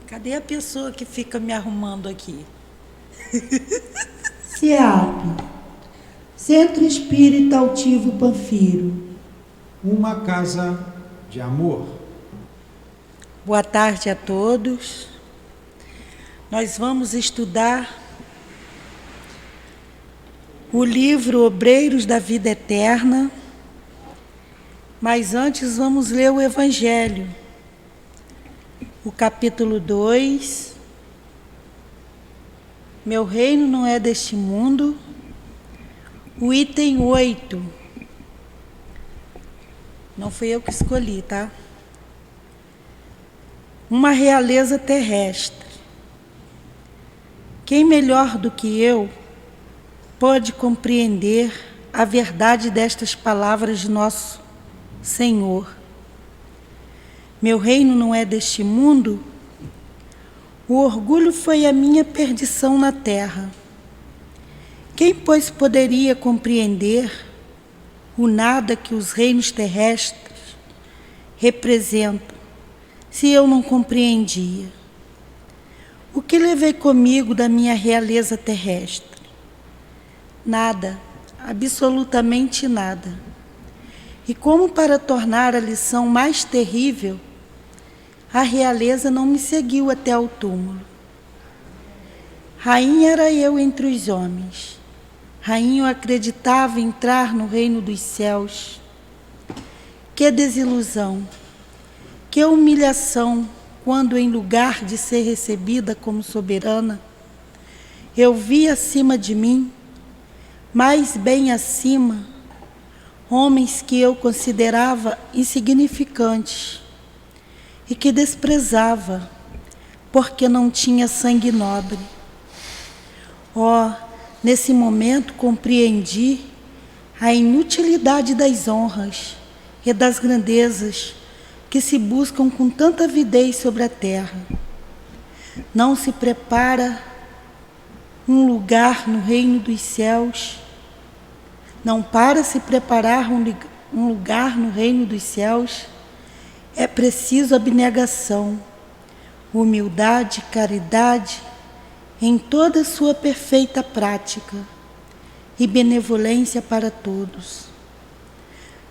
Cadê a pessoa que fica me arrumando aqui? SEAP, Centro Espírita Altivo Panfiro. Uma casa de amor. Boa tarde a todos. Nós vamos estudar o livro Obreiros da Vida Eterna, mas antes vamos ler o Evangelho, o capítulo 2. Meu reino não é deste mundo. O item 8. Não fui eu que escolhi, tá? Uma realeza terrestre. Quem melhor do que eu pode compreender a verdade destas palavras de nosso Senhor? Meu reino não é deste mundo. O orgulho foi a minha perdição na terra. Quem, pois, poderia compreender o nada que os reinos terrestres representam, se eu não compreendia? O que levei comigo da minha realeza terrestre? Nada, absolutamente nada. E como para tornar a lição mais terrível, a realeza não me seguiu até ao túmulo. Rainha era eu entre os homens. Rainha eu acreditava entrar no reino dos céus. Que desilusão, que humilhação, quando em lugar de ser recebida como soberana, eu vi acima de mim, mais bem acima, homens que eu considerava insignificantes e que desprezava, porque não tinha sangue nobre. Oh, nesse momento compreendi a inutilidade das honras e das grandezas que se buscam com tanta avidez sobre a terra. Não se prepara um lugar no reino dos céus. Não para se preparar um lugar no reino dos céus, é preciso abnegação, humildade, caridade em toda a sua perfeita prática e benevolência para todos.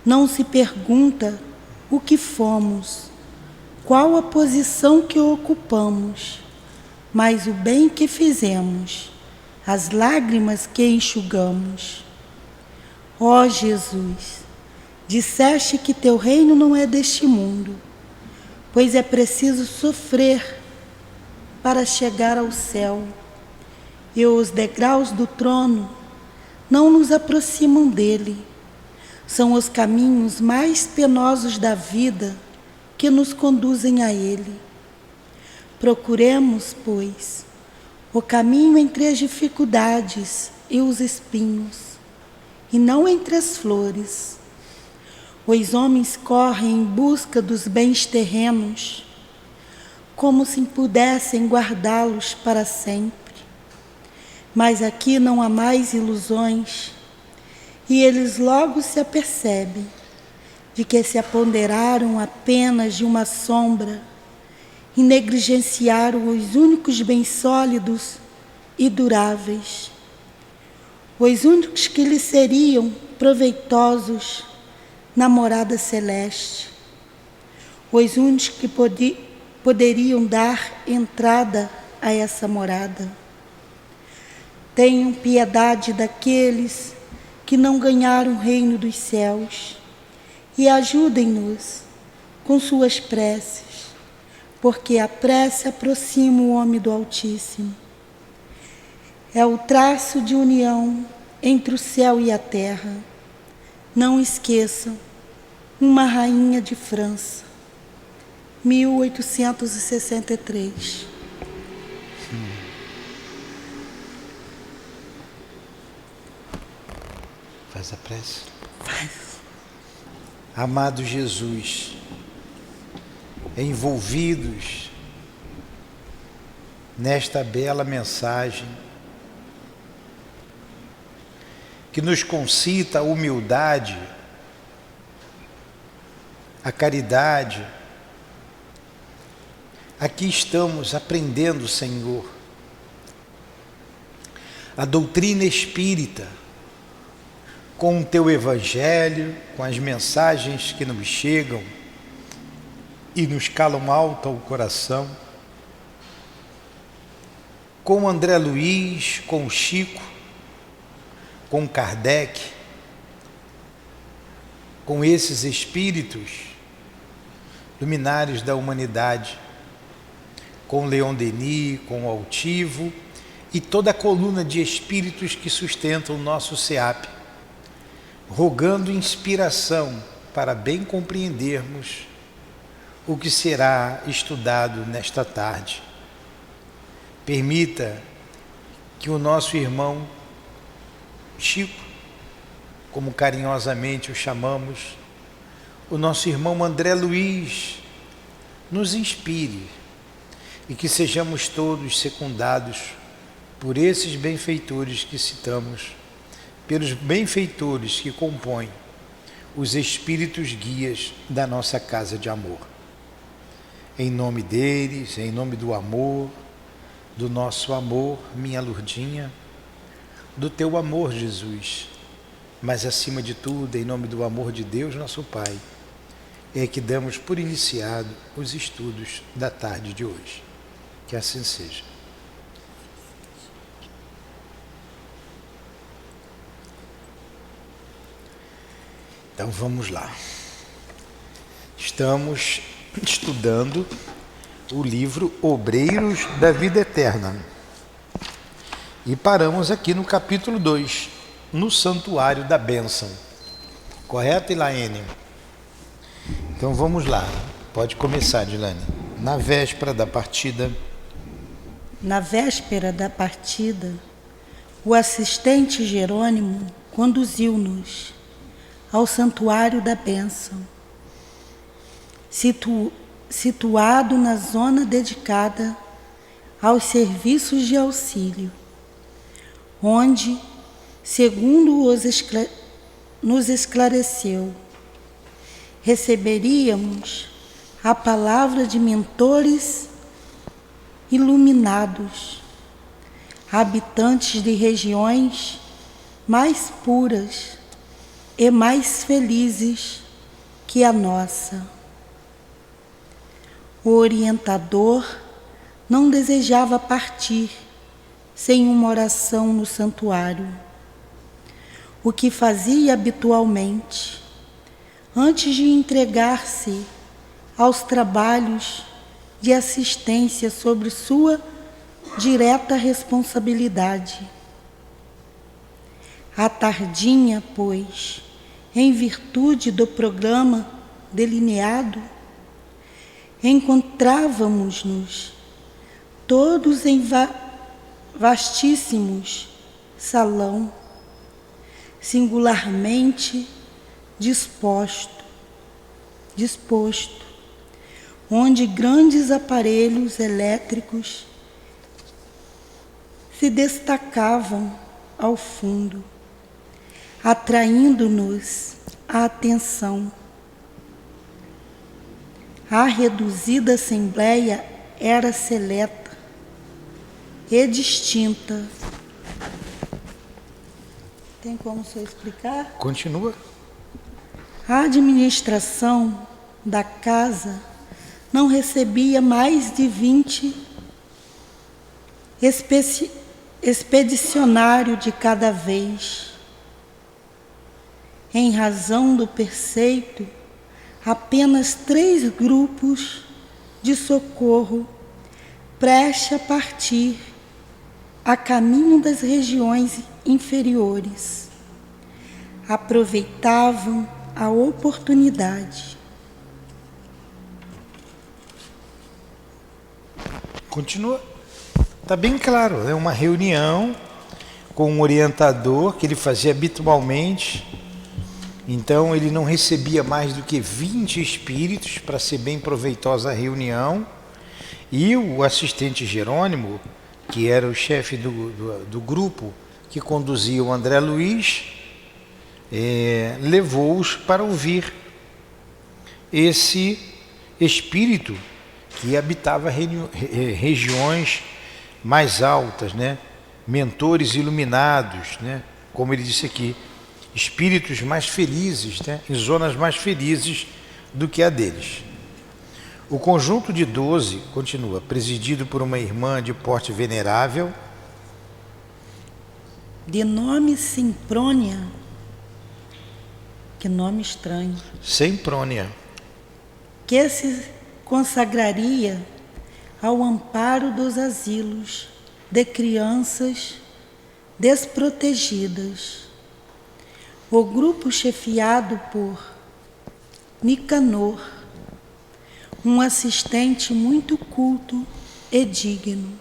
Não se pergunta o que fomos, qual a posição que ocupamos, mas o bem que fizemos, as lágrimas que enxugamos. Ó Jesus, disseste que teu reino não é deste mundo, pois é preciso sofrer para chegar ao céu, e os degraus do trono não nos aproximam dele. São os caminhos mais penosos da vida que nos conduzem a ele. Procuremos, pois, o caminho entre as dificuldades e os espinhos, e não entre as flores. Os homens correm em busca dos bens terrenos, como se pudessem guardá-los para sempre. Mas aqui não há mais ilusões, e eles logo se apercebem de que se apoderaram apenas de uma sombra e negligenciaram os únicos bens sólidos e duráveis, os únicos que lhes seriam proveitosos na morada celeste, os únicos que poderiam dar entrada a essa morada. Tenham piedade daqueles que não ganharam o reino dos céus e ajudem-nos com suas preces, porque a prece aproxima o homem do Altíssimo. É o traço de união entre o céu e a terra. Não esqueçam, uma rainha de França, 1863. Faz a prece. Faz. Amado Jesus, envolvidos nesta bela mensagem que nos concita a humildade, a caridade, aqui estamos aprendendo, Senhor, a doutrina espírita, com o Teu Evangelho, com as mensagens que nos chegam e nos calam alto ao coração, com o André Luiz, com o Chico, com o Kardec, com esses espíritos luminares da humanidade, com Leon Denis, com o Altivo e toda a coluna de espíritos que sustentam o nosso SEAP, rogando inspiração para bem compreendermos o que será estudado nesta tarde. Permita que o nosso irmão Chico, como carinhosamente o chamamos, o nosso irmão André Luiz, nos inspire e que sejamos todos secundados por esses benfeitores que citamos, pelos benfeitores que compõem os espíritos guias da nossa casa de amor. Em nome deles, em nome do amor, do nosso amor, minha Lourdinha, do teu amor, Jesus, mas acima de tudo, em nome do amor de Deus, nosso Pai, é que damos por iniciado os estudos da tarde de hoje. Que assim seja. Então vamos lá. Estamos estudando o livro Obreiros da Vida Eterna. E paramos aqui no capítulo 2, no Santuário da Bênção. Correto, Elaine? Então vamos lá. Pode começar, Dilane. Na véspera da partida, o assistente Jerônimo conduziu-nos ao Santuário da Bênção, situado na zona dedicada aos serviços de auxílio, onde, segundo nos esclareceu, receberíamos a palavra de mentores iluminados, habitantes de regiões mais puras e mais felizes que a nossa. O orientador não desejava partir sem uma oração no santuário, o que fazia habitualmente, antes de entregar-se aos trabalhos de assistência sobre sua direta responsabilidade. À tardinha, pois, em virtude do programa delineado, encontrávamos-nos todos em vastíssimos salão, singularmente disposto, onde grandes aparelhos elétricos se destacavam ao fundo, atraindo-nos a atenção. A reduzida assembleia era seleta e distinta. Tem como o senhor explicar? Continua. A administração da casa não recebia mais de 20 expedicionários de cada vez. Em razão do preceito, apenas 3 grupos de socorro prestes a partir a caminho das regiões inferiores aproveitavam a oportunidade. Continua. Está bem claro, é uma reunião com um orientador que ele fazia habitualmente. Então ele não recebia mais do que 20 espíritos para ser bem proveitosa a reunião. E o assistente Jerônimo, que era o chefe do grupo que conduzia o André Luiz, levou-os para ouvir esse espírito que habitava regiões mais altas, né? Mentores iluminados, né? Como ele disse aqui, espíritos mais felizes, né? Em zonas mais felizes do que a deles. O conjunto de 12, continua, presidido por uma irmã de porte venerável, de nome Semprônia, que nome estranho, Semprônia, que se consagraria ao amparo dos asilos de crianças desprotegidas. O grupo chefiado por Nicanor, um assistente muito culto e digno,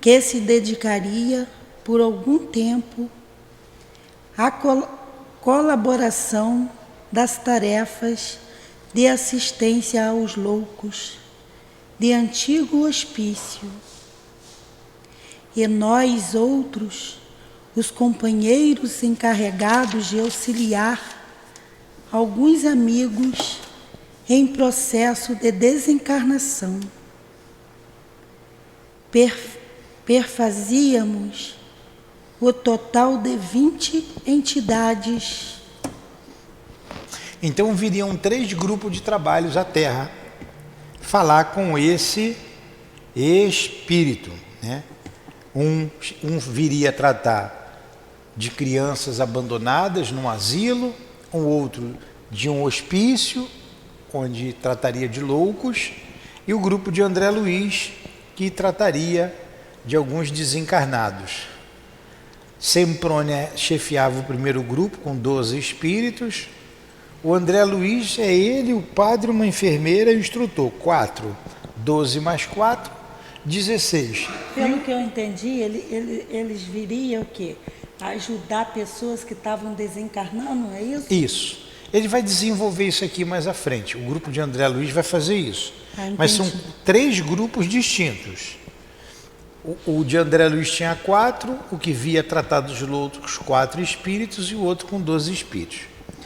que se dedicaria por algum tempo à colaboração das tarefas de assistência aos loucos de antigo hospício. E nós outros, os companheiros encarregados de auxiliar alguns amigos em processo de desencarnação, perfazíamos o total de 20 entidades. Então viriam 3 grupos de trabalhos à Terra falar com esse espírito, né? Um viria tratar de crianças abandonadas num asilo, um outro de um hospício, onde trataria de loucos, e o grupo de André Luiz, que trataria de alguns desencarnados. Semprônia chefiava o primeiro grupo com 12 espíritos. O André Luiz é ele, o padre, uma enfermeira e o instrutor. 4, 12 mais 4, 16. Pelo que eu entendi, eles viriam o quê? Ajudar pessoas que estavam desencarnando, é isso? Isso. Ele vai desenvolver isso aqui mais à frente. O grupo de André Luiz vai fazer isso. Mas são 3 grupos distintos. O de André Luiz tinha 4, o que via tratar dos outros 4 espíritos e o outro com 12 espíritos.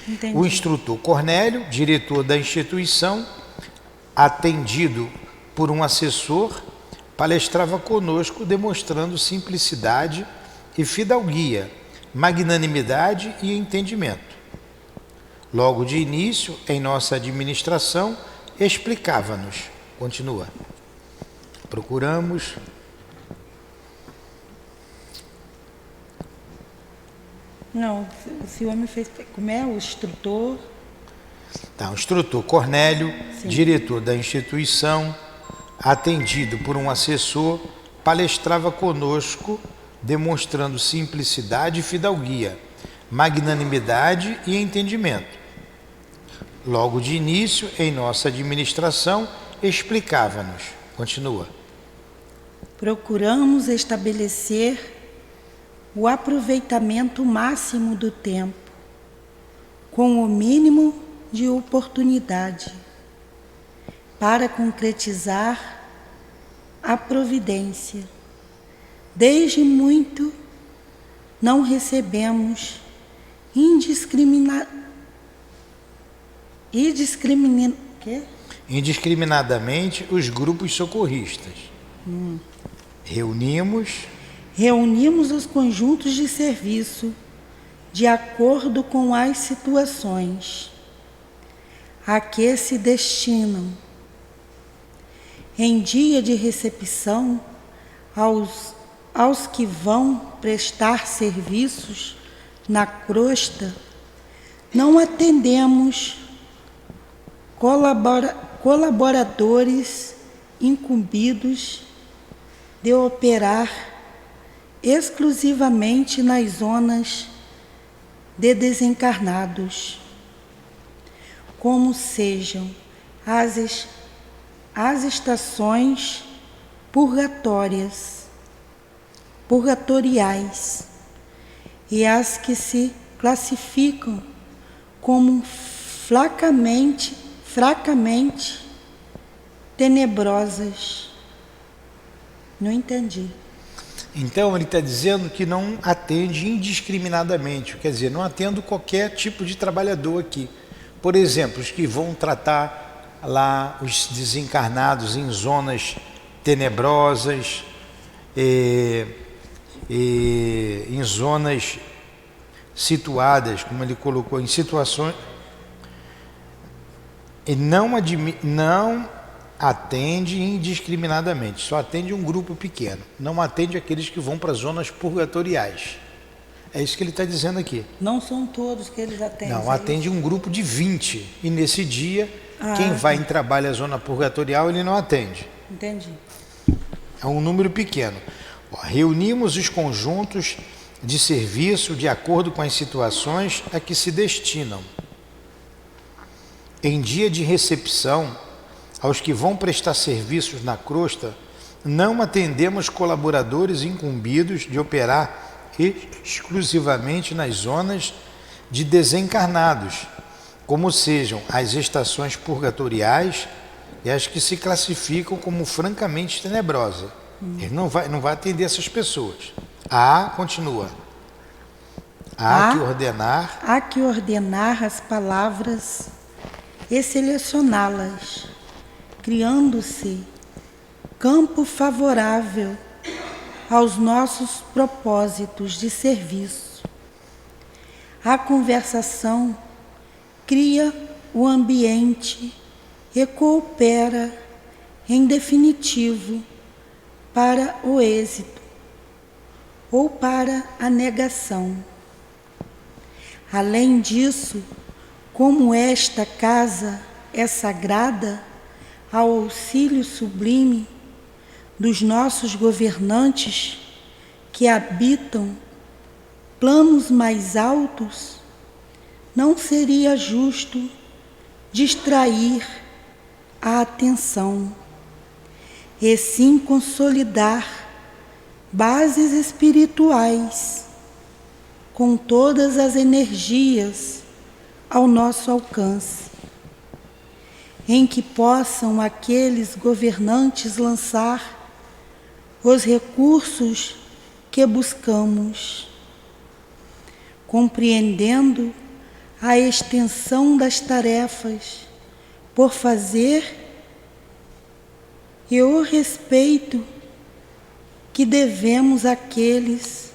Entendi. O instrutor Cornélio, diretor da instituição, atendido por um assessor, palestrava conosco demonstrando simplicidade e fidalguia, magnanimidade e entendimento. Logo de início, em nossa administração, explicava-nos. Continua. Procuramos... Não, o homem fez... Como é? O instrutor? Tá, o instrutor Cornélio, Sim. Diretor da instituição, atendido por um assessor, palestrava conosco, demonstrando simplicidade e fidalguia, magnanimidade e entendimento. Logo de início, em nossa administração, explicava-nos. Continua. Procuramos estabelecer o aproveitamento máximo do tempo, com o mínimo de oportunidade, para concretizar a providência. Desde muito não recebemos Indiscriminadamente os grupos socorristas. Reunimos os conjuntos de serviço de acordo com as situações a que se destinam. Em dia de recepção, aos que vão prestar serviços na crosta, não atendemos colaboradores incumbidos de operar exclusivamente nas zonas de desencarnados, como sejam as estações purgatoriais e as que se classificam como fracamente tenebrosas. Não entendi. Então ele está dizendo que não atende indiscriminadamente, quer dizer, não atendo qualquer tipo de trabalhador aqui. Por exemplo, os que vão tratar lá os desencarnados em zonas tenebrosas, em zonas situadas, como ele colocou, em situações, e não atende indiscriminadamente, só atende um grupo pequeno, não atende aqueles que vão para zonas purgatoriais. É isso que ele está dizendo aqui. Não são todos que eles atendem. Não, atende um grupo de 20, e nesse dia, quem vai em trabalho à zona purgatorial, ele não atende. Entendi. É um número pequeno. Reunimos os conjuntos de serviço de acordo com as situações a que se destinam. Em dia de recepção, aos que vão prestar serviços na crosta, não atendemos colaboradores incumbidos de operar exclusivamente nas zonas de desencarnados, como sejam as estações purgatoriais e as que se classificam como francamente tenebrosas. Ele não vai atender essas pessoas. Continua. Há que ordenar as palavras e selecioná-las, criando-se campo favorável aos nossos propósitos de serviço. A conversação cria o ambiente e coopera, em definitivo, para o êxito ou para a negação. Além disso, como esta casa é sagrada ao auxílio sublime dos nossos governantes que habitam planos mais altos, não seria justo distrair a atenção, e sim consolidar bases espirituais com todas as energias ao nosso alcance, em que possam aqueles governantes lançar os recursos que buscamos, compreendendo a extensão das tarefas por fazer e o respeito que devemos àqueles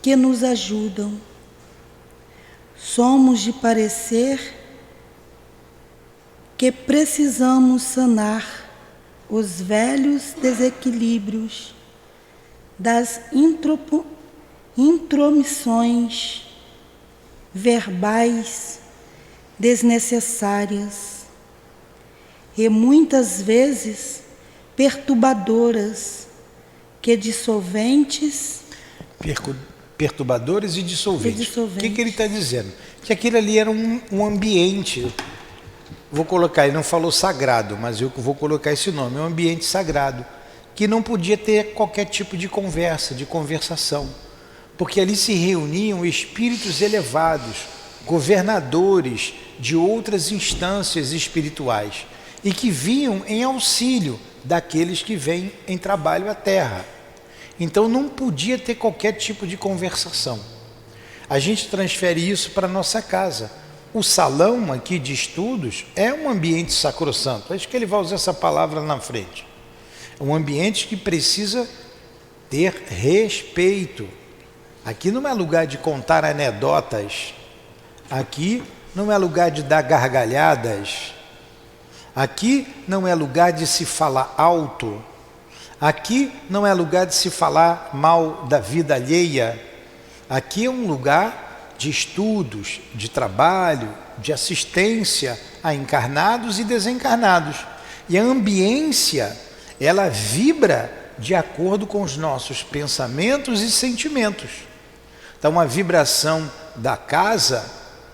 que nos ajudam. Somos de parecer que precisamos sanar os velhos desequilíbrios das intromissões verbais desnecessárias e muitas vezes perturbadoras, que dissolventes. Perturbadores e dissolventes. O que ele está dizendo? Que aquele ali era um ambiente, vou colocar, ele não falou sagrado, mas eu vou colocar esse nome, um ambiente sagrado, que não podia ter qualquer tipo de conversa, de conversação, porque ali se reuniam espíritos elevados, governadores de outras instâncias espirituais, e que vinham em auxílio daqueles que vêm em trabalho à terra. Então não podia ter qualquer tipo de conversação. A gente transfere isso para a nossa casa. O salão aqui de estudos é um ambiente sacrossanto. Acho que ele vai usar essa palavra na frente. É um ambiente que precisa ter respeito. Aqui não é lugar de contar anedotas. Aqui não é lugar de dar gargalhadas. Aqui não é lugar de se falar alto. Aqui não é lugar de se falar mal da vida alheia. Aqui é um lugar de estudos, de trabalho, de assistência a encarnados e desencarnados. E a ambiência, ela vibra de acordo com os nossos pensamentos e sentimentos. Então a vibração da casa,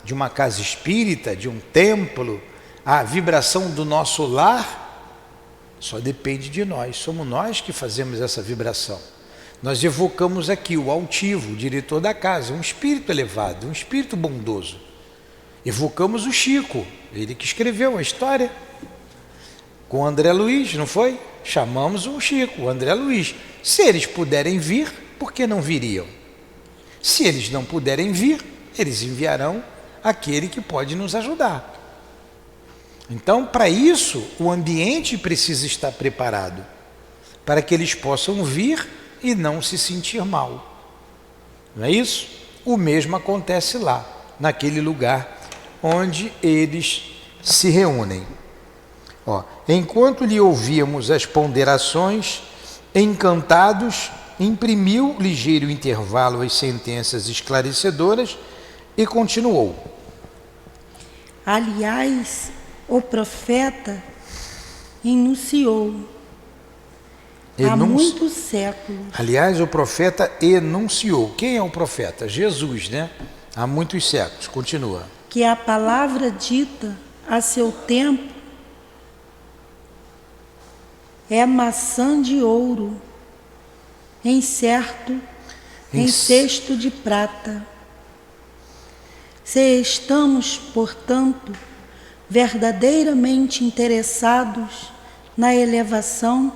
de uma casa espírita, de um templo, a vibração do nosso lar, só depende de nós, somos nós que fazemos essa vibração. Nós evocamos aqui o altivo, o diretor da casa, um espírito elevado, um espírito bondoso. Evocamos o Chico, ele que escreveu a história, com o André Luiz, não foi? Chamamos o Chico, o André Luiz. Se eles puderem vir, por que não viriam? Se eles não puderem vir, eles enviarão aquele que pode nos ajudar. Então, para isso, o ambiente precisa estar preparado, para que eles possam vir e não se sentir mal. Não é isso? O mesmo acontece lá, naquele lugar onde eles se reúnem. Enquanto lhe ouvíamos as ponderações, encantados, imprimiu ligeiro intervalo às sentenças esclarecedoras e continuou. Aliás, o profeta enunciou há muitos séculos. Aliás, o profeta enunciou. Quem é o profeta? Jesus, né? Há muitos séculos. Continua. Que a palavra dita a seu tempo é maçã de ouro em cesto de prata. Se estamos, portanto, verdadeiramente interessados na elevação,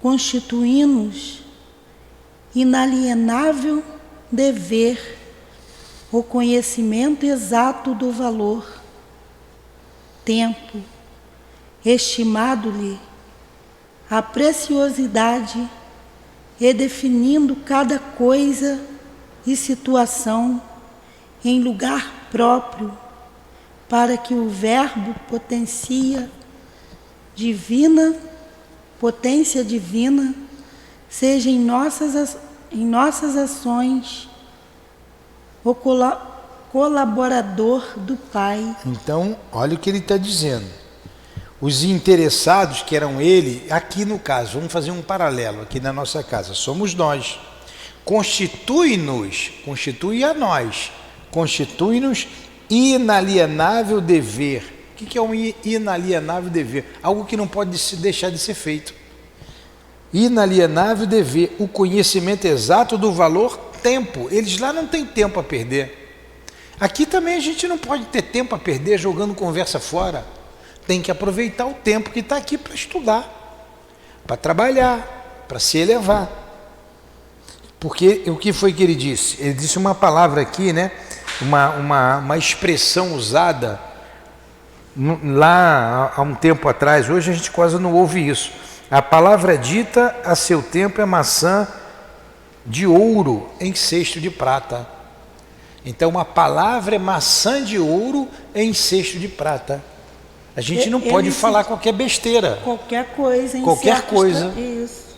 constituímos inalienável dever o conhecimento exato do valor, tempo, estimado-lhe a preciosidade e definindo cada coisa e situação em lugar próprio, para que o Verbo potência divina seja em nossas ações o colaborador do Pai. Então, olha o que ele está dizendo. Os interessados, que eram ele, aqui no caso, vamos fazer um paralelo aqui na nossa casa, somos nós. Constitui-nos inalienável dever. O que é um inalienável dever? Algo que não pode deixar de ser feito. Inalienável dever, o conhecimento exato do valor tempo. Eles lá não têm tempo a perder. Aqui também a gente não pode ter tempo a perder jogando conversa fora. Tem que aproveitar o tempo que está aqui para estudar, para trabalhar, para se elevar. Porque o que foi que ele disse? Ele disse uma palavra aqui, né? Uma expressão usada lá há um tempo atrás. Hoje a gente quase não ouve isso. A palavra dita a seu tempo é maçã de ouro em cesto de prata. Então a palavra é maçã de ouro em cesto de prata. A gente não pode falar qualquer besteira. Qualquer coisa. Qualquer coisa. Isso.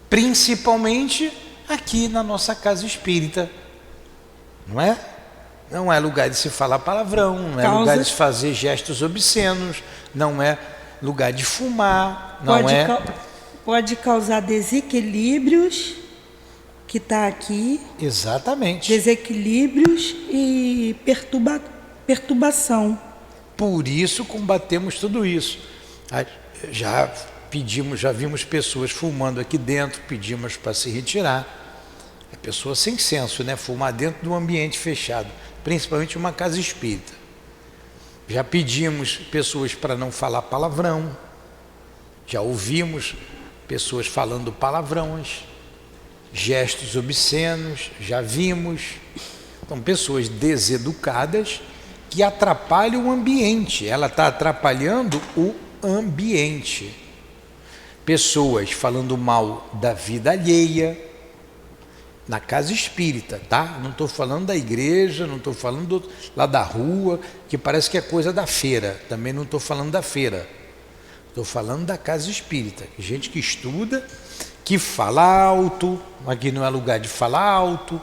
Principalmente aqui na nossa casa espírita. Não é? Não é lugar de se falar palavrão, não é lugar de se fazer gestos obscenos, não é lugar de fumar, pode causar desequilíbrios, que está aqui. Exatamente. Desequilíbrios e perturbação. Por isso combatemos tudo isso. Já vimos pessoas fumando aqui dentro, pedimos para se retirar. É pessoa sem senso, né? Fumar dentro de um ambiente fechado, principalmente uma casa espírita. Já pedimos pessoas para não falar palavrão. Já ouvimos pessoas falando palavrões, gestos obscenos, já vimos. Então, pessoas deseducadas que atrapalham o ambiente. Ela está atrapalhando o ambiente. Pessoas falando mal da vida alheia, na casa espírita, tá? Não estou falando da igreja, não estou falando lá da rua, que parece que é coisa da feira. Também não estou falando da feira. Estou falando da casa espírita. Gente que estuda, que fala alto. Aqui não é lugar de falar alto,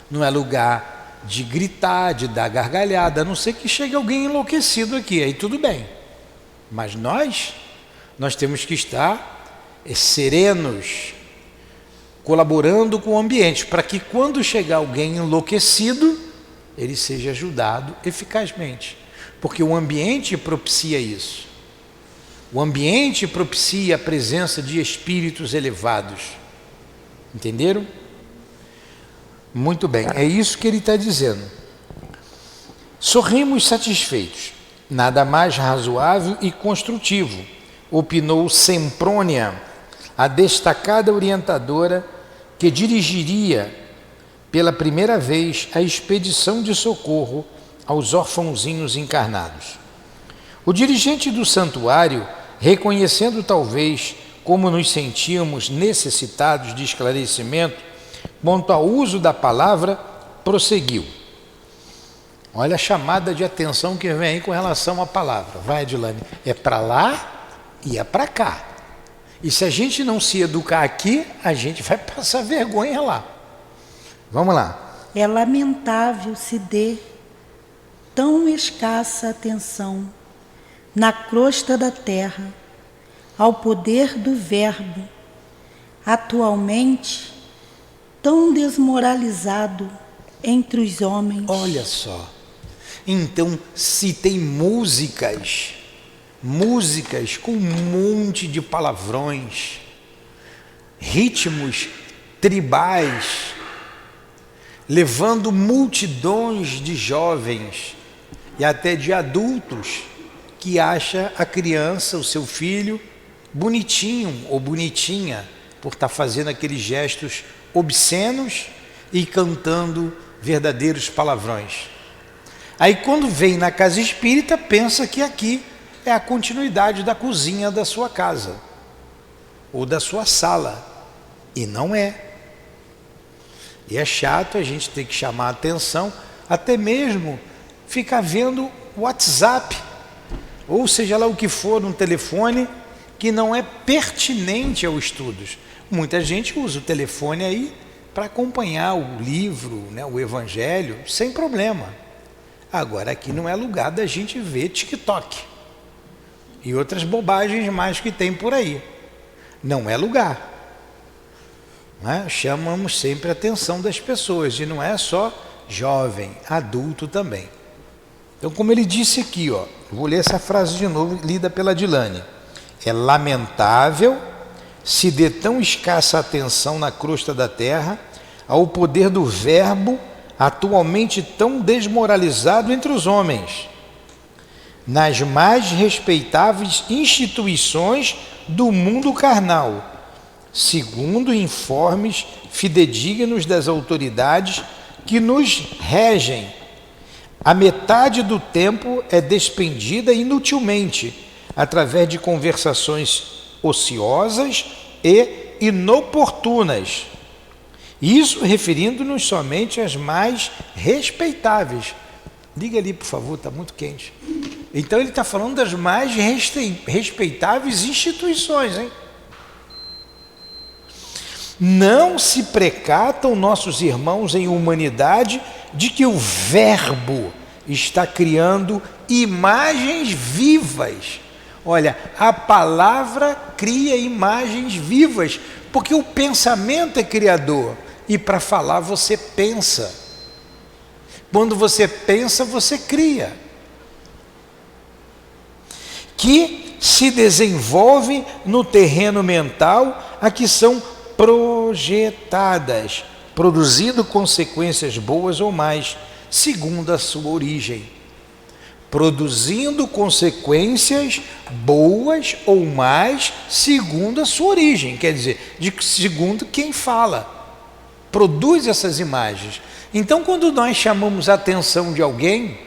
não é lugar de gritar, de dar gargalhada, a não ser que chegue alguém enlouquecido aqui, aí tudo bem. Mas nós temos que estar serenos, colaborando com o ambiente, para que quando chegar alguém enlouquecido, ele seja ajudado eficazmente. Porque o ambiente propicia isso. O ambiente propicia a presença de espíritos elevados. Entenderam? Muito bem, é isso que ele está dizendo. Sorrimos satisfeitos. Nada mais razoável e construtivo, opinou Semprônia, a destacada orientadora que dirigiria pela primeira vez a expedição de socorro aos orfãozinhos encarnados. O dirigente do santuário, reconhecendo talvez como nos sentíamos necessitados de esclarecimento quanto ao uso da palavra, prosseguiu. Olha a chamada de atenção que vem aí com relação à palavra. Vai, Adilane, é para lá e é para cá. E se a gente não se educar aqui, a gente vai passar vergonha lá. Vamos lá. É lamentável se dê tão escassa atenção na crosta da terra ao poder do Verbo, atualmente tão desmoralizado entre os homens. Olha só. Então, se tem músicas com um monte de palavrões, ritmos tribais, levando multidões de jovens e até de adultos que acha a criança, o seu filho, bonitinho ou bonitinha por estar fazendo aqueles gestos obscenos e cantando verdadeiros palavrões. Aí quando vem na casa espírita, pensa que aqui é a continuidade da cozinha da sua casa ou da sua sala, e não é. E é chato a gente ter que chamar a atenção, até mesmo ficar vendo WhatsApp, ou seja lá o que for, um telefone que não é pertinente aos estudos. Muita gente usa o telefone aí para acompanhar o livro, né, o evangelho, sem problema. Agora aqui não é lugar da gente ver TikTok e outras bobagens mais que tem por aí. Não é lugar. Né? Chamamos sempre a atenção das pessoas, e não é só jovem, adulto também. Então, como ele disse aqui, ó, vou ler essa frase de novo, lida pela Adilane. É lamentável se dê tão escassa atenção na crosta da terra ao poder do Verbo, atualmente tão desmoralizado entre os homens, nas mais respeitáveis instituições do mundo carnal, segundo informes fidedignos das autoridades que nos regem. A metade do tempo é despendida inutilmente, através de conversações ociosas e inoportunas. Isso referindo-nos somente às mais respeitáveis. Liga ali, por favor, está muito quente. Então ele está falando das mais respeitáveis instituições, hein? Não se precatam nossos irmãos em humanidade de que o Verbo está criando imagens vivas. Olha, a palavra cria imagens vivas, porque o pensamento é criador, e para falar você pensa. Quando você pensa, você cria. Que se desenvolve no terreno mental a que são projetadas, produzindo consequências boas ou mais, segundo a sua origem. Produzindo consequências boas ou mais, segundo a sua origem, quer dizer, segundo quem fala, produz essas imagens. Então, quando nós chamamos a atenção de alguém,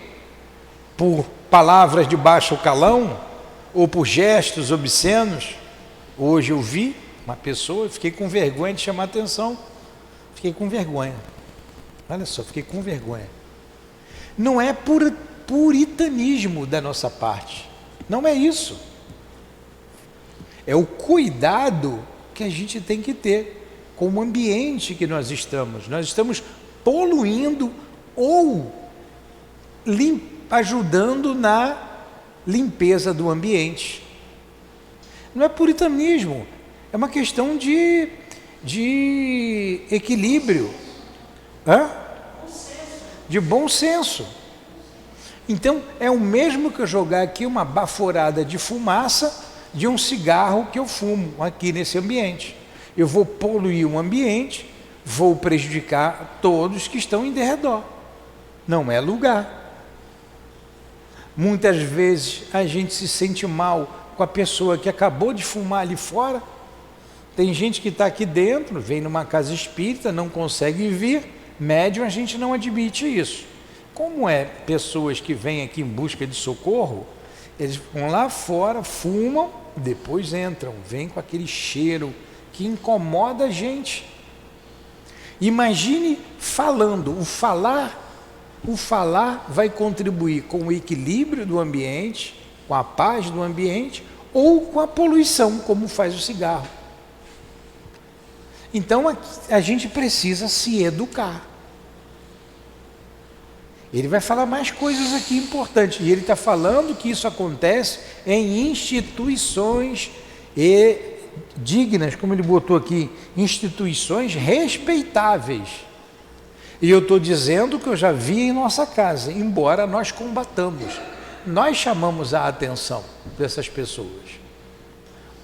por palavras de baixo calão, ou por gestos obscenos, hoje eu vi uma pessoa, fiquei com vergonha de chamar a atenção, fiquei com vergonha, olha só, fiquei com vergonha. Não é puritanismo da nossa parte, não é isso, é o cuidado que a gente tem que ter com o ambiente que nós estamos poluindo ou ajudando na limpeza do ambiente. Não é puritanismo, é uma questão de equilíbrio, de bom senso. Então é o mesmo que eu jogar aqui uma baforada de fumaça de um cigarro que eu fumo aqui nesse ambiente. Eu vou poluir o ambiente, vou prejudicar todos que estão em derredor. Não é lugar. Muitas vezes a gente se sente mal com a pessoa que acabou de fumar ali fora. Tem gente que está aqui dentro, vem numa casa espírita, não consegue vir, médium, a gente não admite isso. Como é pessoas que vêm aqui em busca de socorro, Eles vão lá fora, fumam, depois entram, vêm com aquele cheiro que incomoda a gente. Imagine falando, o falar vai contribuir com o equilíbrio do ambiente, com a paz do ambiente, ou com a poluição, como faz o cigarro. Então a gente precisa se educar. Ele vai falar mais coisas aqui importantes, e ele está falando que isso acontece em instituições dignas, como ele botou aqui, instituições respeitáveis. E eu estou dizendo que eu já vi em nossa casa, embora nós combatamos. Nós chamamos a atenção dessas pessoas.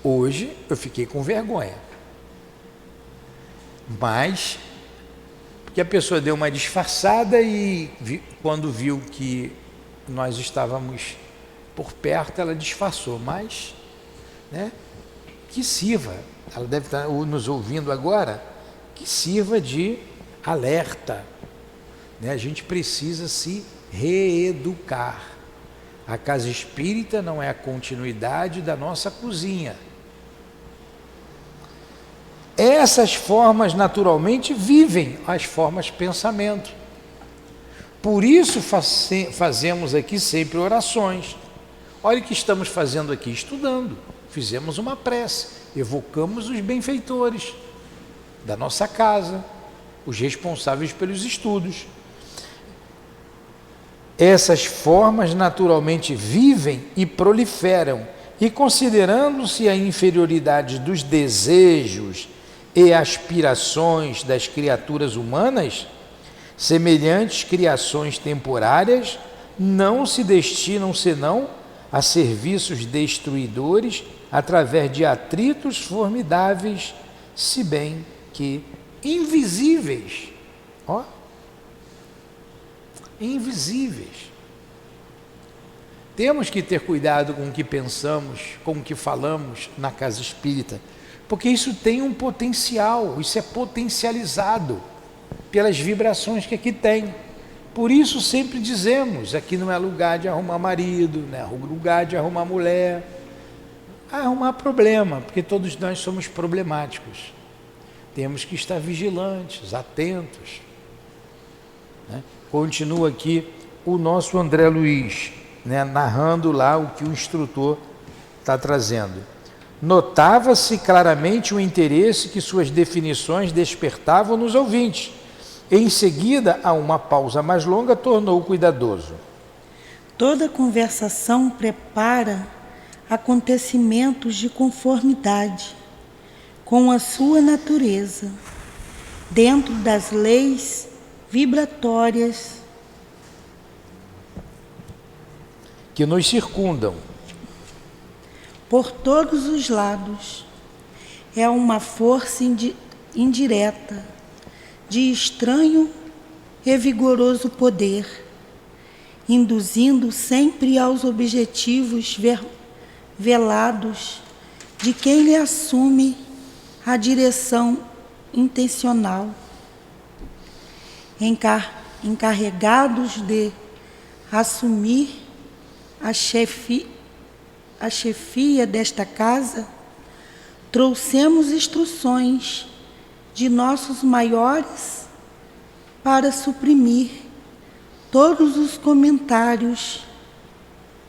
Hoje eu fiquei com vergonha. Mas, porque a pessoa deu uma disfarçada e quando viu que nós estávamos por perto, ela disfarçou. Mas, né, que sirva, ela deve estar nos ouvindo agora, que sirva de alerta. Né? A gente precisa se reeducar. A casa espírita não é a continuidade da nossa cozinha. Essas formas naturalmente vivem as formas pensamento. Por isso fazemos aqui sempre orações. Olha o que estamos fazendo aqui, estudando. Fizemos uma prece, evocamos os benfeitores da nossa casa, os responsáveis pelos estudos. Essas formas naturalmente vivem e proliferam, e considerando-se a inferioridade dos desejos e aspirações das criaturas humanas, semelhantes criações temporárias não se destinam senão a serviços destruidores através de atritos formidáveis, se bem que invisíveis. Ó, invisíveis. Temos que ter cuidado com o que pensamos, com o que falamos na casa espírita, porque isso tem um potencial, isso é potencializado pelas vibrações que aqui tem. Por isso sempre dizemos, aqui não é lugar de arrumar marido, não é lugar de arrumar mulher, arrumar problema, porque todos nós somos problemáticos. Temos que estar vigilantes, atentos. Né? Continua aqui o nosso André Luiz, né, narrando lá o que o instrutor está trazendo. Notava-se claramente o interesse que suas definições despertavam nos ouvintes. Em seguida, a uma pausa mais longa, tornou cuidadoso. Toda conversação prepara acontecimentos de conformidade com a sua natureza, dentro das leis vibratórias que nos circundam. Por todos os lados. É uma força indireta, de estranho e vigoroso poder, induzindo sempre aos objetivos velados de quem lhe assume a direção intencional, encarregados de assumir a chefia desta casa. Trouxemos instruções de nossos maiores para suprimir todos os comentários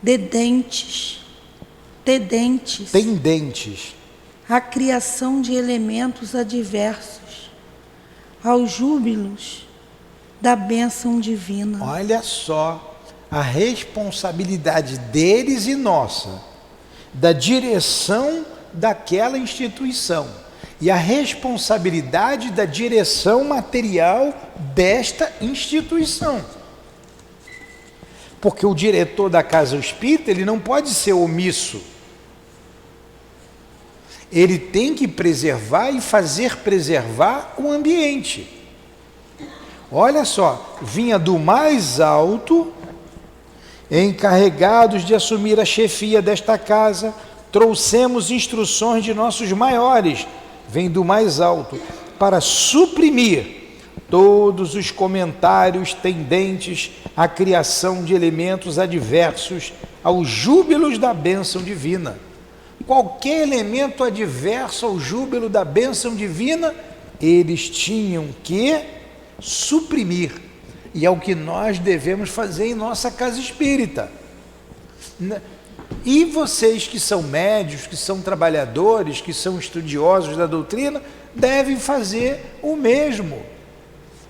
tendentes à criação de elementos adversos aos júbilos da bênção divina. Olha só a responsabilidade deles e nossa, da direção daquela instituição, e a responsabilidade da direção material desta instituição. Porque o diretor da casa espírita, ele não pode ser omisso. Ele tem que preservar e fazer preservar o ambiente. Olha só, vinha do mais alto, encarregados de assumir a chefia desta casa, trouxemos instruções de nossos maiores, vem do mais alto, para suprimir todos os comentários tendentes à criação de elementos adversos aos júbilos da bênção divina. Qualquer elemento adverso ao júbilo da bênção divina, eles tinham que suprimir. E é o que nós devemos fazer em nossa casa espírita. E vocês que são médios, que são trabalhadores, que são estudiosos da doutrina, devem fazer o mesmo.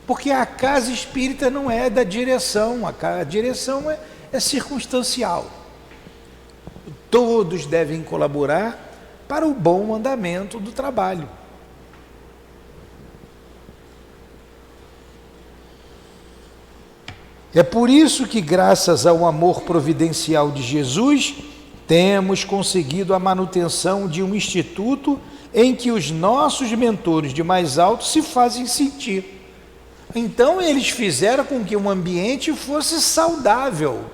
Porque a casa espírita não é da direção, a direção é circunstancial. Todos devem colaborar para o bom andamento do trabalho. É por isso que, graças ao amor providencial de Jesus, temos conseguido a manutenção de um instituto em que os nossos mentores de mais alto se fazem sentir. Então eles fizeram com que o ambiente fosse saudável,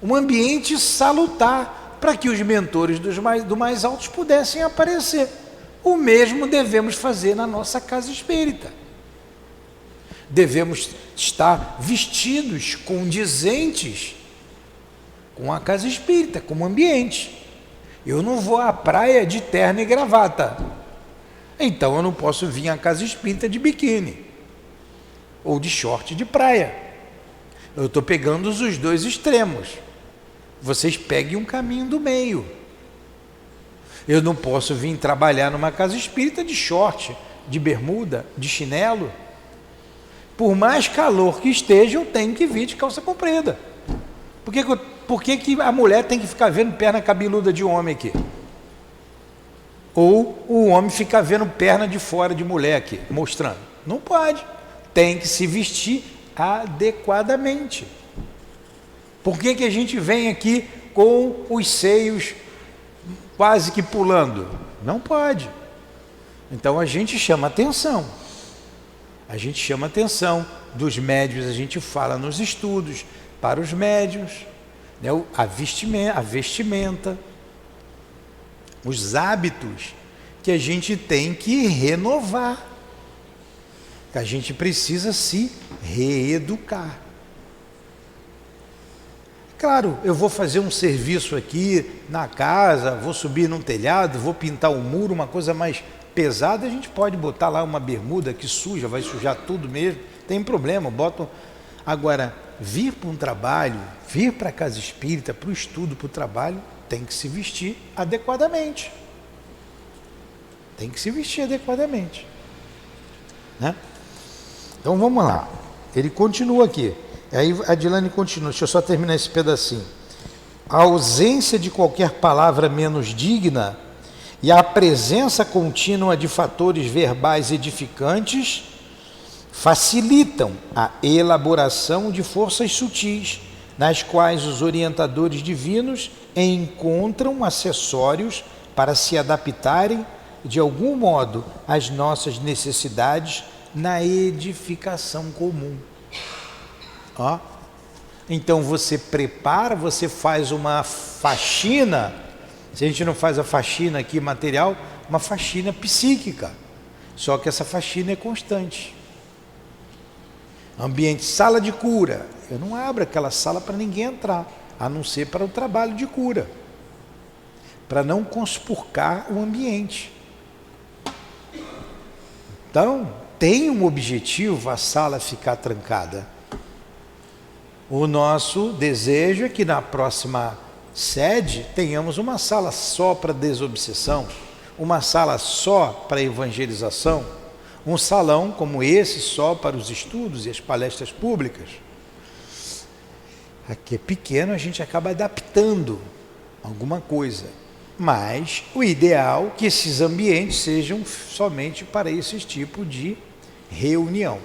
um ambiente salutar, para que os mentores do mais altos pudessem aparecer. O mesmo devemos fazer na nossa casa espírita. Devemos estar vestidos, condizentes com a casa espírita, com o ambiente. Eu não vou à praia de terno e gravata, então eu não posso vir à casa espírita de biquíni ou de short de praia. Eu estou pegando os dois extremos. Vocês peguem um caminho do meio. Eu não posso vir trabalhar numa casa espírita de short, de bermuda, de chinelo. Por mais calor que esteja, eu tenho que vir de calça comprida. Por que a mulher tem que ficar vendo perna cabeluda de homem aqui? Ou o homem fica vendo perna de fora de mulher aqui, mostrando? Não pode. Tem que se vestir adequadamente. Por que a gente vem aqui com os seios quase que pulando? Não pode. Então a gente chama atenção. A gente chama atenção dos médiuns, a gente fala nos estudos para os médiuns, né, a vestimenta, os hábitos que a gente tem que renovar, que a gente precisa se reeducar. Claro, eu vou fazer um serviço aqui na casa, vou subir num telhado, vou pintar um muro, uma coisa mais pesada, a gente pode botar lá uma bermuda que suja, vai sujar tudo mesmo, tem problema, boto. Agora, vir para um trabalho, vir para a casa espírita, para o estudo, para o trabalho, tem que se vestir adequadamente. Tem que se vestir adequadamente. Né? Então vamos lá. Ele continua aqui. Aí a Dilane continua, deixa eu só terminar esse pedacinho. A ausência de qualquer palavra menos digna e a presença contínua de fatores verbais edificantes facilitam a elaboração de forças sutis, nas quais os orientadores divinos encontram acessórios para se adaptarem de algum modo às nossas necessidades na edificação comum. Ó. Então você prepara, você faz uma faxina. Se a gente não faz a faxina aqui material, uma faxina psíquica. Só que essa faxina é constante. Ambiente, sala de cura. Eu não abro aquela sala para ninguém entrar, a não ser para o trabalho de cura, para não conspurcar o ambiente. Então, tem um objetivo a sala ficar trancada. O nosso desejo é que na próxima sede tenhamos uma sala só para desobsessão, uma sala só para evangelização, um salão como esse só para os estudos e as palestras públicas. Aqui é pequeno, a gente acaba adaptando alguma coisa, mas o ideal é que esses ambientes sejam somente para esse tipo de reunião.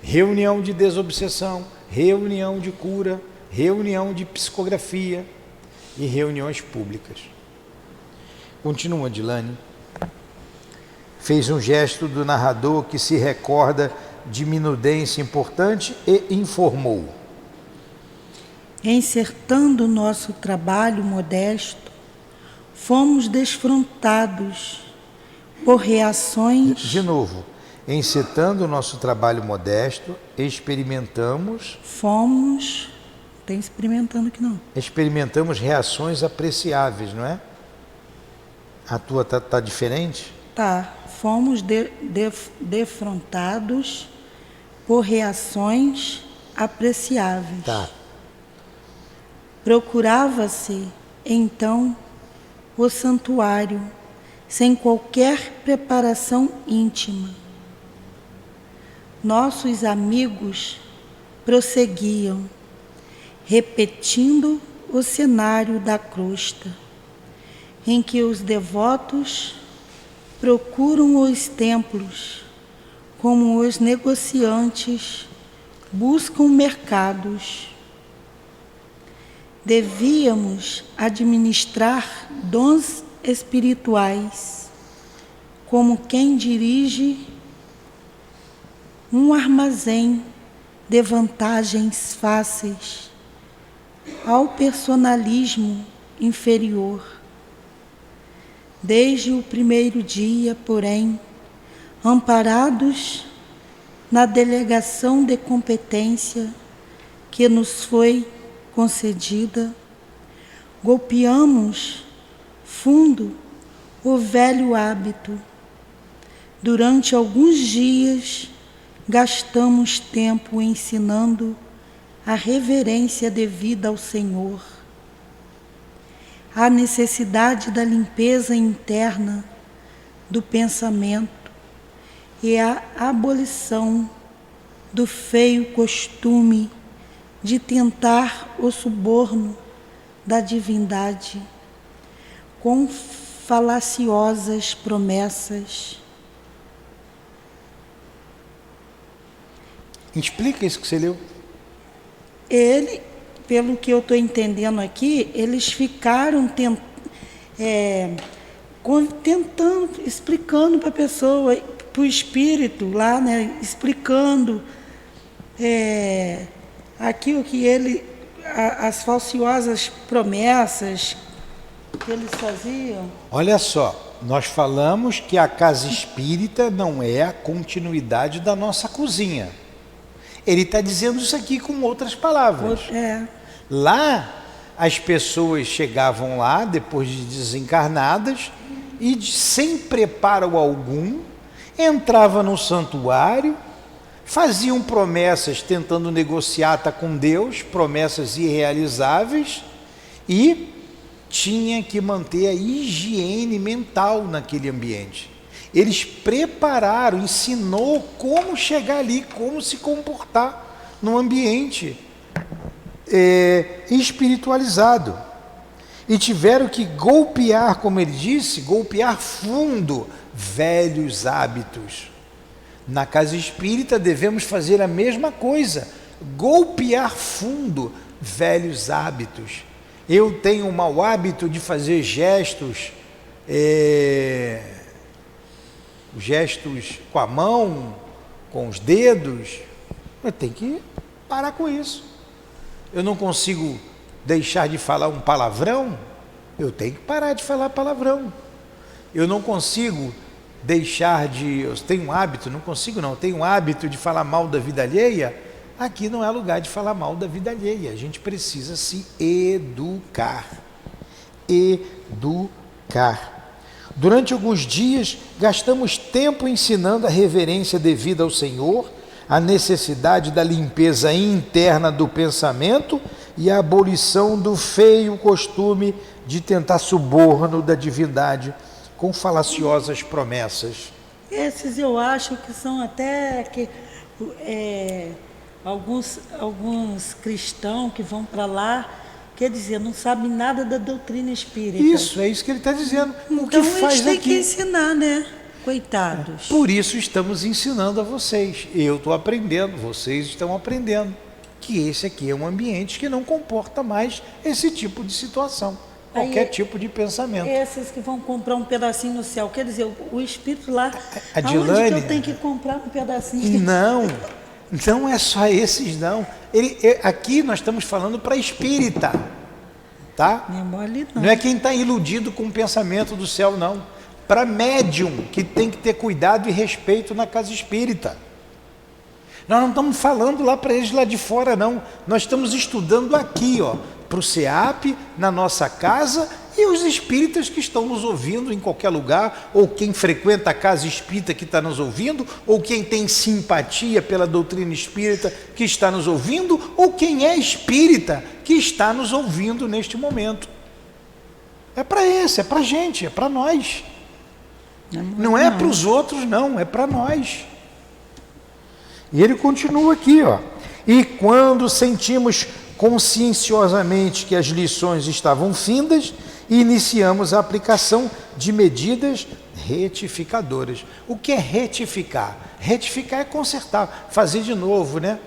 Reunião de desobsessão, reunião de cura, reunião de psicografia e reuniões públicas. Continua, Dilane. Fez um gesto do narrador que se recorda de minudência importante e informou. Encertando o nosso trabalho modesto, fomos desfrontados por reações... De novo, encetando o nosso trabalho modesto, experimentamos tem experimentando aqui não. Experimentamos reações apreciáveis, não é? A tua tá diferente? Tá, fomos defrontados por reações apreciáveis. Tá. Procurava-se, então, o santuário, sem qualquer preparação íntima. Nossos amigos prosseguiam, repetindo o cenário da crosta, em que os devotos procuram os templos, como os negociantes buscam mercados. Devíamos administrar dons espirituais, como quem dirige um armazém de vantagens fáceis ao personalismo inferior. Desde o primeiro dia, porém, amparados na delegação de competência que nos foi concedida, golpeamos fundo o velho hábito. Durante alguns dias, gastamos tempo ensinando a reverência devida ao Senhor, a necessidade da limpeza interna do pensamento e a abolição do feio costume de tentar o suborno da divindade com falaciosas promessas. Explica isso que você leu. Ele, pelo que eu estou entendendo aqui, eles ficaram tentando, explicando para a pessoa, para o espírito lá, né, explicando aquilo que as falsiosas promessas que eles faziam. Olha só, nós falamos que a casa espírita não é a continuidade da nossa cozinha. Ele está dizendo isso aqui com outras palavras. Lá, as pessoas chegavam lá, depois de desencarnadas, e sem preparo algum, entrava no santuário, faziam promessas tentando negociar com Deus, promessas irrealizáveis, e tinha que manter a higiene mental naquele ambiente. Eles prepararam, ensinou como chegar ali, como se comportar num ambiente espiritualizado. E tiveram que golpear, como ele disse, golpear fundo velhos hábitos. Na casa espírita devemos fazer a mesma coisa, golpear fundo velhos hábitos. Eu tenho o mau hábito de fazer gestos com a mão, com os dedos. Eu tenho que parar com isso. Eu não consigo deixar de falar um palavrão, eu tenho que parar de falar palavrão. Eu não consigo deixar de... Eu tenho um hábito, tenho um hábito de falar mal da vida alheia. Aqui não é lugar de falar mal da vida alheia. A gente precisa se educar. Durante alguns dias, gastamos tempo ensinando a reverência devida ao Senhor, a necessidade da limpeza interna do pensamento e a abolição do feio costume de tentar suborno da divindade com falaciosas promessas. Esses eu acho que são até que alguns cristãos que vão para lá, quer dizer, não sabem nada da doutrina espírita. Isso, é isso que ele está dizendo. Então, o que faz eles têm aqui? que ensinar, né? Coitados. Por isso estamos ensinando a vocês. Eu estou aprendendo, vocês estão aprendendo. Que esse aqui é um ambiente que não comporta mais esse tipo de situação. Qualquer tipo de pensamento. Esses que vão comprar um pedacinho no céu, quer dizer, o espírito lá, Adilane, aonde que eu tenho que comprar um pedacinho? Não é só esses não. Aqui nós estamos falando para espírita, tá? Não é mole, não. Não é quem está iludido com o pensamento do céu, não. para médium, que tem que ter cuidado e respeito na casa espírita. Nós não estamos falando lá para eles lá de fora, não. Nós estamos estudando aqui, para o SEAP, na nossa casa, e os espíritas que estão nos ouvindo em qualquer lugar, ou quem frequenta a casa espírita que está nos ouvindo, ou quem tem simpatia pela doutrina espírita que está nos ouvindo, ou quem é espírita que está nos ouvindo neste momento. É para esse, é para a gente, é para nós. Não é para os outros, não, é para nós. E ele continua aqui, e quando sentimos conscienciosamente que as lições estavam findas, iniciamos a aplicação de medidas retificadoras. O que é retificar? Retificar é consertar, fazer de novo, né?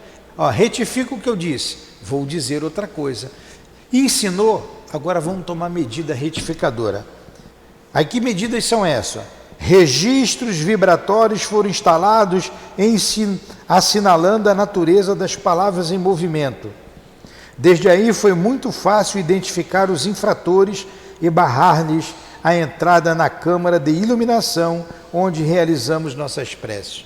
Retifica o que eu disse, vou dizer outra coisa. Ensinou, agora vamos tomar medida retificadora. Aí que medidas são essas? Registros vibratórios foram instalados assinalando a natureza das palavras em movimento. Desde aí foi muito fácil identificar os infratores e barrar-lhes a entrada na câmara de iluminação onde realizamos nossas preces.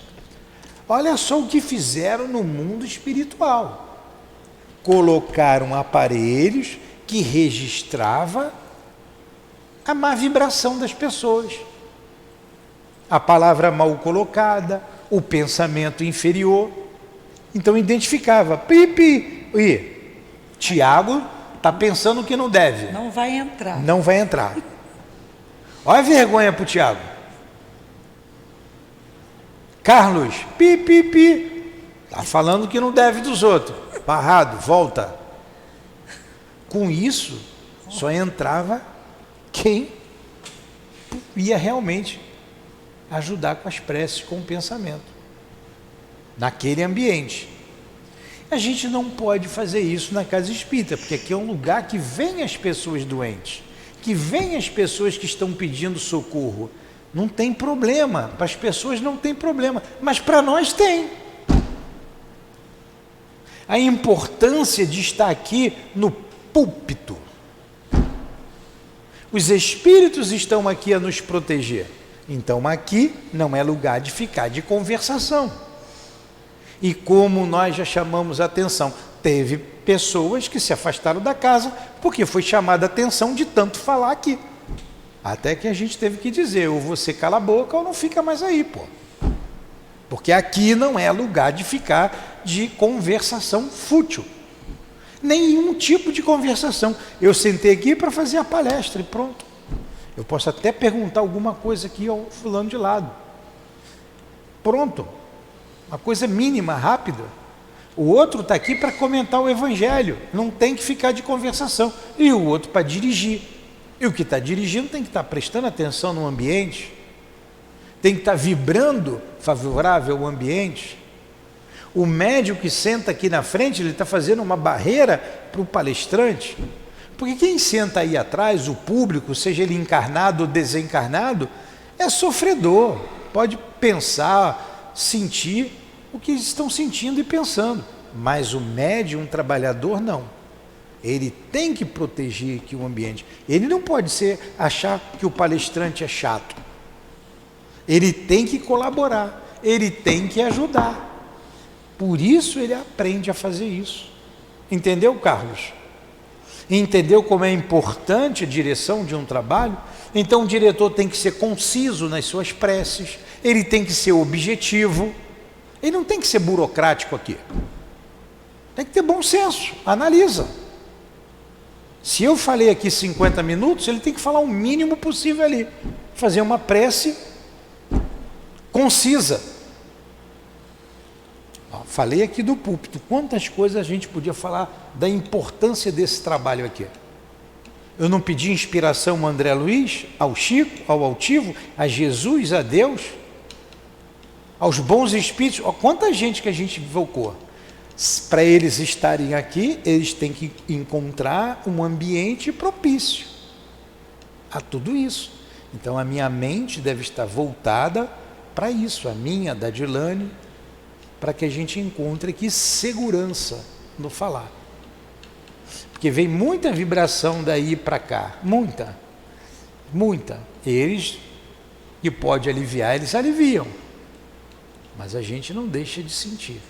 Olha só o que fizeram no mundo espiritual. Colocaram aparelhos que registravam a má vibração das pessoas. A palavra mal colocada, o pensamento inferior. Então identificava, Tiago está pensando que não deve. Não vai entrar. Não vai entrar. Olha a vergonha para o Tiago. Carlos, está falando que não deve dos outros. Barrado, volta. Com isso, só entrava quem ia realmente ajudar com as preces, com o pensamento, naquele ambiente. A gente não pode fazer isso na casa espírita, porque aqui é um lugar que vem as pessoas doentes, que vem as pessoas que estão pedindo socorro. Não tem problema, para as pessoas não tem problema, mas para nós tem. A importância de estar aqui no púlpito. Os espíritos estão aqui a nos proteger. Então aqui não é lugar de ficar de conversação. E como nós já chamamos a atenção, teve pessoas que se afastaram da casa porque foi chamada a atenção de tanto falar aqui. Até que a gente teve que dizer, ou você cala a boca ou não fica mais aí, Porque aqui não é lugar de ficar de conversação fútil. Nenhum tipo de conversação. Eu sentei aqui para fazer a palestra e pronto. Eu posso até perguntar alguma coisa aqui ao fulano de lado. Pronto. Uma coisa mínima, rápida. O outro está aqui para comentar o evangelho. Não tem que ficar de conversação. E o outro para dirigir. E o que está dirigindo tem que estar prestando atenção no ambiente. Tem que estar vibrando favorável ao ambiente. O médium que senta aqui na frente, ele está fazendo uma barreira para o palestrante. Porque quem senta aí atrás, o público, seja ele encarnado ou desencarnado, é sofredor, pode pensar, sentir o que estão sentindo e pensando. Mas o médium, um trabalhador, não. Ele tem que proteger aqui o ambiente. Ele não pode achar que o palestrante é chato. Ele tem que colaborar, ele tem que ajudar. Por isso ele aprende a fazer isso. Entendeu, Carlos? Entendeu como é importante a direção de um trabalho? Então o diretor tem que ser conciso nas suas preces, ele tem que ser objetivo, ele não tem que ser burocrático aqui. Tem que ter bom senso, analisa. Se eu falei aqui 50 minutos, ele tem que falar o mínimo possível ali, fazer uma prece concisa. Falei aqui do púlpito, quantas coisas a gente podia falar da importância desse trabalho aqui. Eu não pedi inspiração ao André Luiz, ao Chico, ao Altivo, a Jesus, a Deus, aos bons espíritos. Quanta gente que a gente invocou. Para eles estarem aqui, eles têm que encontrar um ambiente propício a tudo isso. Então a minha mente deve estar voltada para isso, a minha, da Dilane, para que a gente encontre aqui segurança no falar. Porque vem muita vibração daí para cá, muita. Eles e pode aliviar, eles aliviam. Mas a gente não deixa de sentir.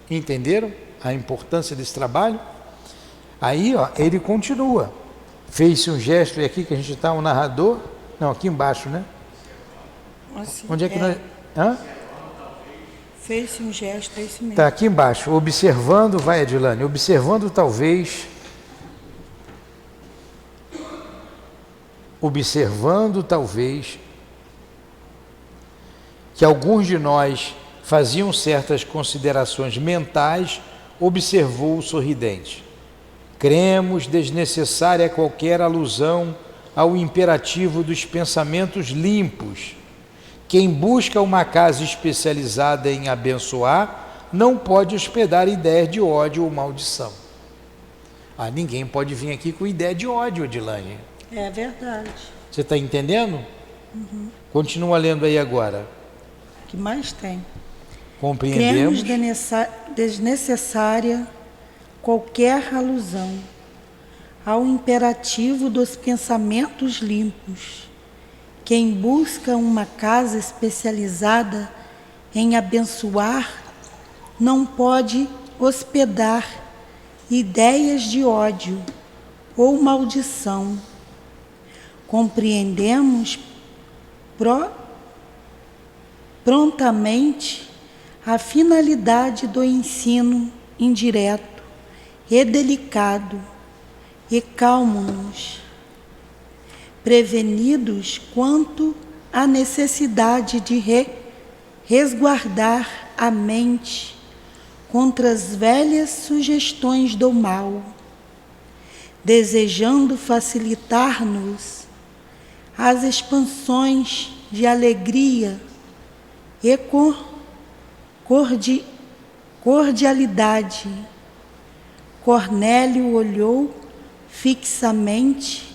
Entenderam a importância desse trabalho? Aí, ó, ele continua. Fez-se um gesto, e aqui que a gente está, um narrador. Não, aqui embaixo, né? Assim, Onde é que nós... Hã? Fez-se um gesto, é isso mesmo. Está aqui embaixo. Observando, vai, Adilane, observando talvez que alguns de nós faziam certas considerações mentais, observou o sorridente. Cremos desnecessária qualquer alusão ao imperativo dos pensamentos limpos. Quem busca uma casa especializada em abençoar não pode hospedar ideias de ódio ou maldição. Ninguém pode vir aqui com ideia de ódio, Adilane. É verdade. Você está entendendo? Continua lendo aí agora. O que mais tem? Compreendemos. Cremos desnecessária qualquer alusão ao imperativo dos pensamentos limpos. Quem busca uma casa especializada em abençoar não pode hospedar ideias de ódio ou maldição. Compreendemos prontamente a finalidade do ensino indireto e delicado e calmo-nos, prevenidos quanto à necessidade de resguardar a mente contra as velhas sugestões do mal, desejando facilitar-nos as expansões de alegria e cordialidade. Cornélio olhou fixamente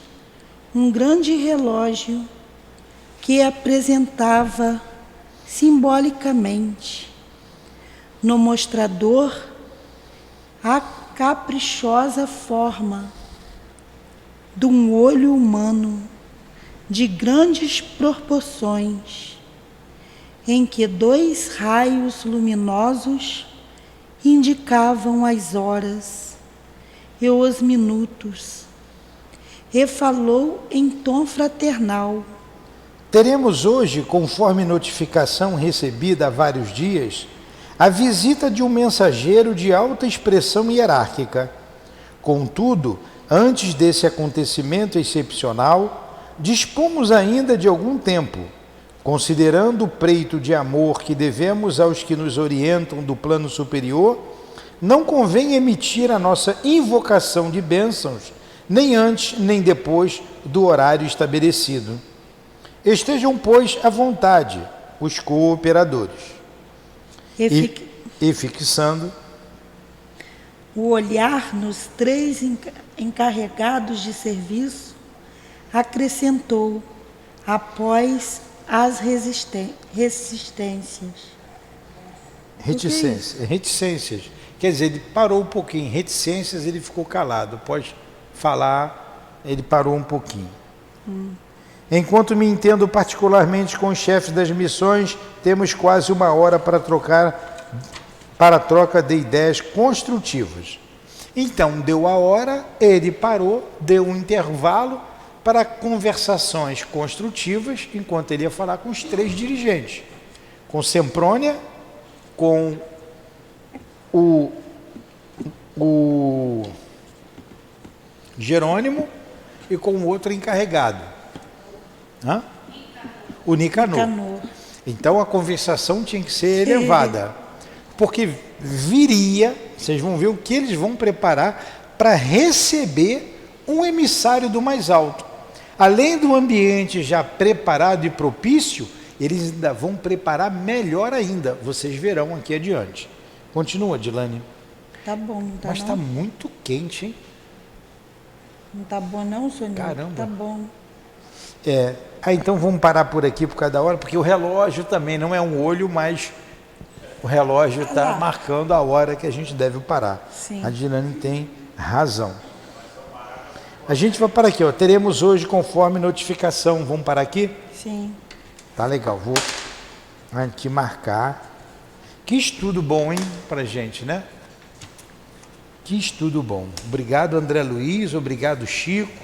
um grande relógio que apresentava simbolicamente no mostrador a caprichosa forma de um olho humano de grandes proporções, em que 2 raios luminosos indicavam as horas e os minutos, e falou em tom fraternal. Teremos hoje, conforme notificação recebida há vários dias, a visita de um mensageiro de alta expressão hierárquica. Contudo, antes desse acontecimento excepcional, dispomos ainda de algum tempo, considerando o preito de amor que devemos aos que nos orientam do plano superior, não convém emitir a nossa invocação de bênçãos, nem antes nem depois do horário estabelecido. Estejam, pois, à vontade os cooperadores. E fixando o olhar nos 3 encarregados de serviço, acrescentou, após as reticências. Quer dizer, ele parou um pouquinho. Reticências, ele ficou calado. Pode falar, ele parou um pouquinho. Enquanto me entendo particularmente com os chefes das missões, temos quase 1 hora para a troca de ideias construtivas. Então, deu a hora, ele parou, deu um intervalo para conversações construtivas, enquanto ele ia falar com os 3 dirigentes. Com Semprônia, com o Jerônimo e com o outro encarregado. O Nicanor. Então a conversação tinha que ser elevada, porque viria, vocês vão ver o que eles vão preparar para receber um emissário do mais alto. Além do ambiente já preparado e propício, eles ainda vão preparar melhor ainda. Vocês verão aqui adiante. Continua, Dilane. Tá bom, não tá? Mas está muito quente, hein? Não tá bom não, Soninho? Caramba. Tá bom. Então vamos parar por aqui por cada hora, porque o relógio também não é um olho, mas o relógio está marcando a hora que a gente deve parar. Sim. A Dilane tem razão. A gente vai parar aqui, ó. Teremos hoje, conforme notificação, vamos parar aqui? Sim. Tá legal, vou aqui marcar. Que estudo bom, hein, pra gente, né? Que estudo bom. Obrigado, André Luiz, obrigado, Chico,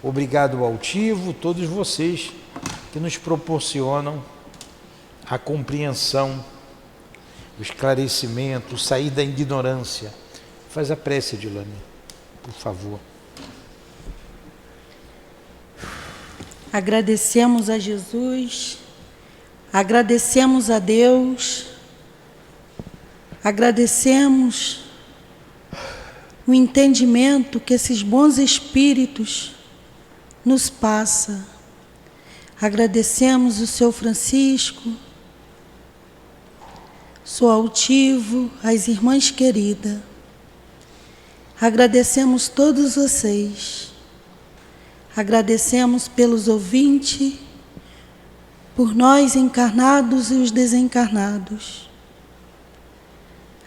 obrigado, Altivo, todos vocês que nos proporcionam a compreensão, o esclarecimento, sair da ignorância. Faz a prece, Dilane, por favor. Agradecemos a Jesus, agradecemos a Deus, agradecemos o entendimento que esses bons espíritos nos passam. Agradecemos o Seu Francisco, Sou Altivo, as irmãs queridas. Agradecemos todos vocês. Agradecemos pelos ouvintes, por nós encarnados e os desencarnados.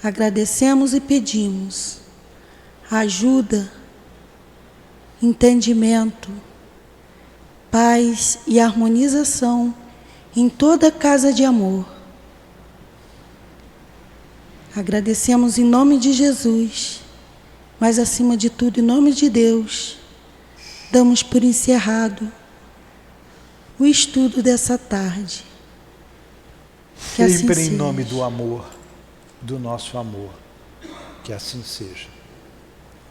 Agradecemos e pedimos ajuda, entendimento, paz e harmonização em toda casa de amor. Agradecemos em nome de Jesus, mas acima de tudo em nome de Deus, damos por encerrado o estudo dessa tarde. Sempre assim em nome do amor, do nosso amor. Que assim seja.